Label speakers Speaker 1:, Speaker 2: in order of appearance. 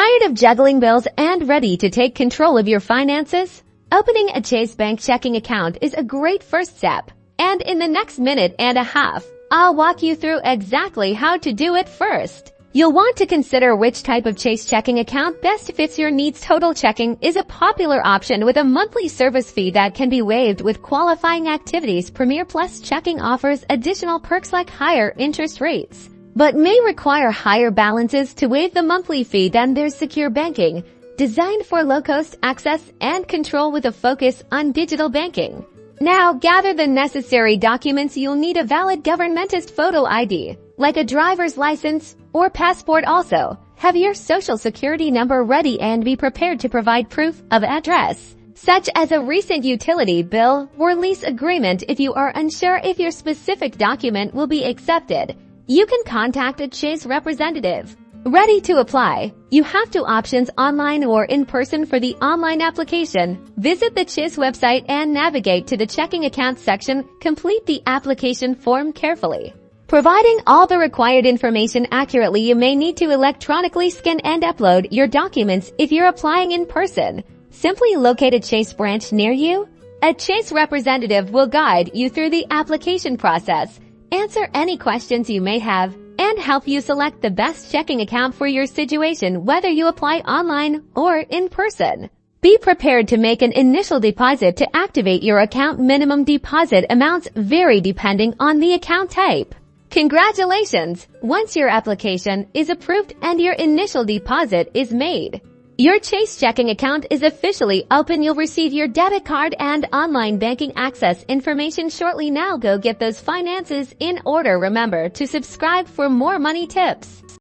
Speaker 1: Tired of juggling bills and ready to take control of your finances? Opening a Chase Bank checking account is a great first step. And in the next minute and a half, I'll walk you through exactly how to do it first. You'll want to consider which type of Chase checking account best fits your needs. Total checking is a popular option with a monthly service fee that can be waived with qualifying activities. Premier Plus checking offers additional perks like higher interest rates, but may require higher balances to waive the monthly fee. Then there's secure banking, designed for low-cost access and control with a focus on digital banking. Now, gather the necessary documents. You'll need a valid government-issued photo ID, like a driver's license or passport. Also, have your social security number ready and be prepared to provide proof of address, such as a recent utility bill or lease agreement. If you are unsure if your specific document will be accepted, you can contact a Chase representative. Ready to apply? You have two options: online or in person. For the online application, visit the Chase website and navigate to the checking account section. Complete the application form carefully, providing all the required information accurately. You may need to electronically scan and upload your documents. If you're applying in person, simply locate a Chase branch near you. A Chase representative will guide you through the application process, answer any questions you may have, and help you select the best checking account for your situation, whether you apply online or in person. Be prepared to make an initial deposit to activate your account. Minimum deposit amounts vary depending on the account type. Congratulations! Once your application is approved and your initial deposit is made, your Chase checking account is officially open. You'll receive your debit card and online banking access information shortly. Now go get those finances in order. Remember to subscribe for more money tips.